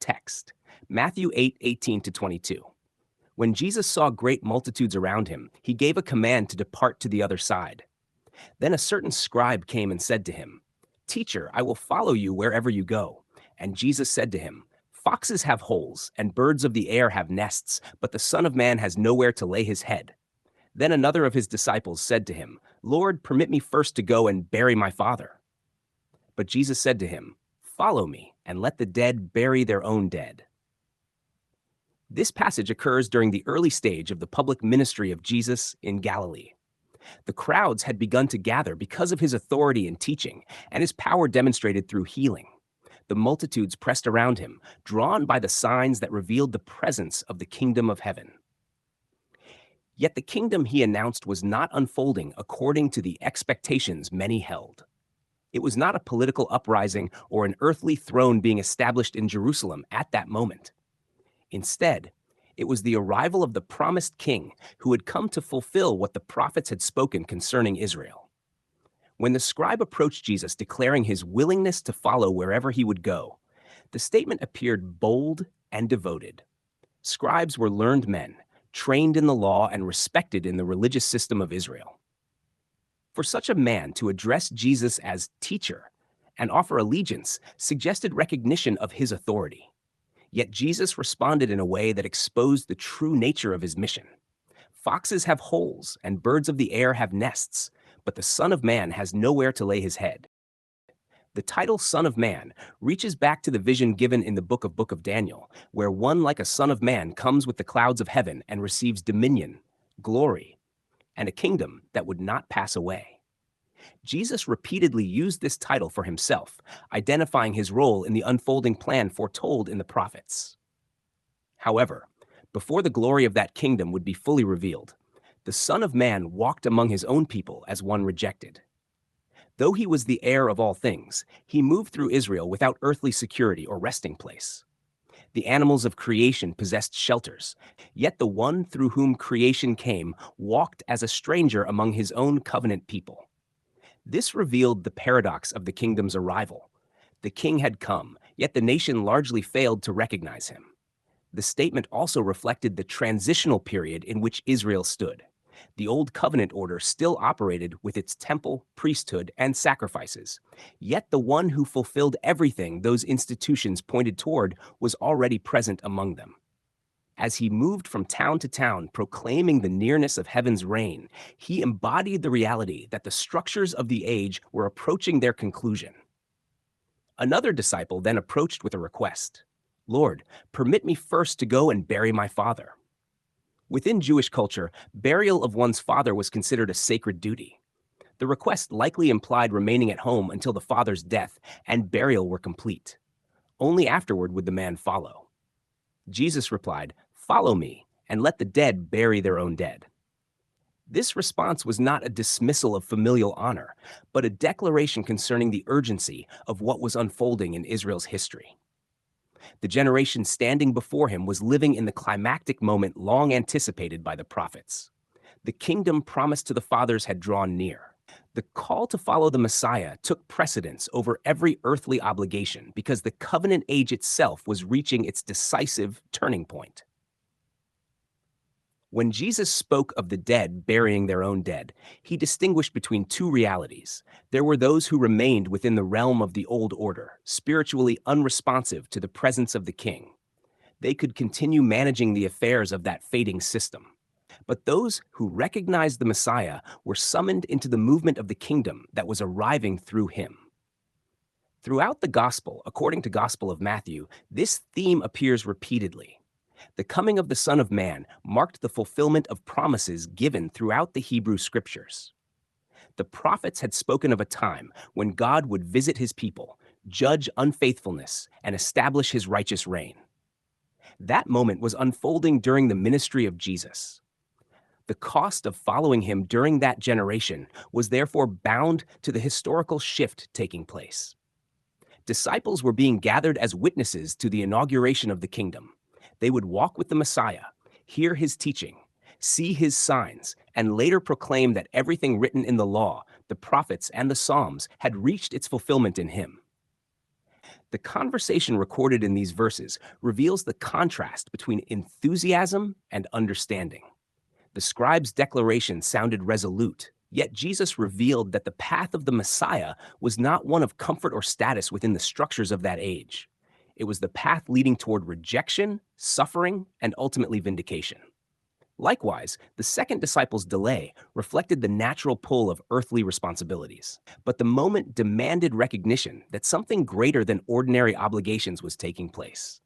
Text Matthew 8:18-22. When Jesus saw great multitudes around him, he gave a command to depart to the other side. Then a certain scribe came and said to him, "Teacher, I will follow you wherever you go." And Jesus said to him, "Foxes have holes, and birds of the air have nests, but the Son of Man has nowhere to lay his head." Then another of his disciples said to him, "Lord, permit me first to go and bury my father." But Jesus said to him, "Follow me, and let the dead bury their own dead." This passage occurs during the early stage of the public ministry of Jesus in Galilee. The crowds had begun to gather because of his authority in teaching and his power demonstrated through healing. The multitudes pressed around him, drawn by the signs that revealed the presence of the kingdom of heaven. Yet the kingdom he announced was not unfolding according to the expectations many held. It was not a political uprising or an earthly throne being established in Jerusalem at that moment. Instead, it was the arrival of the promised king who had come to fulfill what the prophets had spoken concerning Israel. When the scribe approached Jesus declaring his willingness to follow wherever he would go, the statement appeared bold and devoted. Scribes were learned men, trained in the law and respected in the religious system of Israel. For such a man to address Jesus as teacher and offer allegiance suggested recognition of his authority. Yet Jesus responded in a way that exposed the true nature of his mission. Foxes have holes and birds of the air have nests, but the Son of Man has nowhere to lay his head. The title Son of Man reaches back to the vision given in the book of Daniel, where one like a Son of Man comes with the clouds of heaven and receives dominion, glory, and a kingdom that would not pass away. Jesus repeatedly used this title for himself, identifying his role in the unfolding plan foretold in the prophets. However, before the glory of that kingdom would be fully revealed, the Son of Man walked among his own people as one rejected. Though he was the heir of all things, he moved through Israel without earthly security or resting place. The animals of creation possessed shelters, yet the one through whom creation came walked as a stranger among his own covenant people. This revealed the paradox of the kingdom's arrival. The king had come, yet the nation largely failed to recognize him. The statement also reflected the transitional period in which Israel stood. The old covenant order still operated with its temple, priesthood, and sacrifices. Yet the one who fulfilled everything those institutions pointed toward was already present among them. As he moved from town to town proclaiming the nearness of heaven's reign, he embodied the reality that the structures of the age were approaching their conclusion. Another disciple then approached with a request. "Lord, permit me first to go and bury my father." Within Jewish culture, burial of one's father was considered a sacred duty. The request likely implied remaining at home until the father's death and burial were complete. Only afterward would the man follow. Jesus replied, "Follow me, and let the dead bury their own dead." This response was not a dismissal of familial honor, but a declaration concerning the urgency of what was unfolding in Israel's history. The generation standing before him was living in the climactic moment long anticipated by the prophets. The kingdom promised to the fathers had drawn near. The call to follow the Messiah took precedence over every earthly obligation because the covenant age itself was reaching its decisive turning point. When Jesus spoke of the dead burying their own dead, he distinguished between two realities. There were those who remained within the realm of the old order, spiritually unresponsive to the presence of the king. They could continue managing the affairs of that fading system. But those who recognized the Messiah were summoned into the movement of the kingdom that was arriving through him. Throughout the gospel, according to Gospel of Matthew, this theme appears repeatedly. The coming of the Son of Man marked the fulfillment of promises given throughout the Hebrew Scriptures. The prophets had spoken of a time when God would visit his people, judge unfaithfulness, and establish his righteous reign. That moment was unfolding during the ministry of Jesus. The cost of following him during that generation was therefore bound to the historical shift taking place. Disciples were being gathered as witnesses to the inauguration of the kingdom. They would walk with the Messiah, hear his teaching, see his signs, and later proclaim that everything written in the law, the prophets, and the Psalms had reached its fulfillment in him. The conversation recorded in these verses reveals the contrast between enthusiasm and understanding. The scribe's declaration sounded resolute, yet Jesus revealed that the path of the Messiah was not one of comfort or status within the structures of that age. It was the path leading toward rejection, suffering, and ultimately vindication. Likewise, the second disciple's delay reflected the natural pull of earthly responsibilities. But the moment demanded recognition that something greater than ordinary obligations was taking place.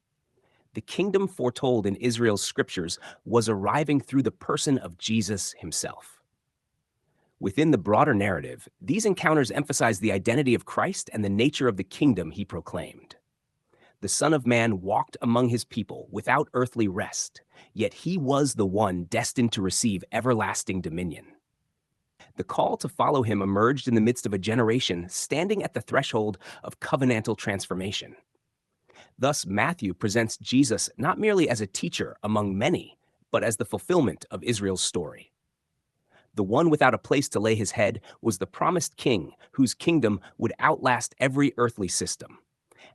The kingdom foretold in Israel's scriptures was arriving through the person of Jesus himself. Within the broader narrative, these encounters emphasize the identity of Christ and the nature of the kingdom he proclaimed. The Son of Man walked among his people without earthly rest, yet he was the one destined to receive everlasting dominion. The call to follow him emerged in the midst of a generation standing at the threshold of covenantal transformation. Thus, Matthew presents Jesus not merely as a teacher among many, but as the fulfillment of Israel's story. The one without a place to lay his head was the promised king whose kingdom would outlast every earthly system.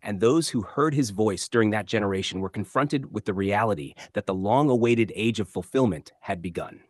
And those who heard his voice during that generation were confronted with the reality that the long-awaited age of fulfillment had begun.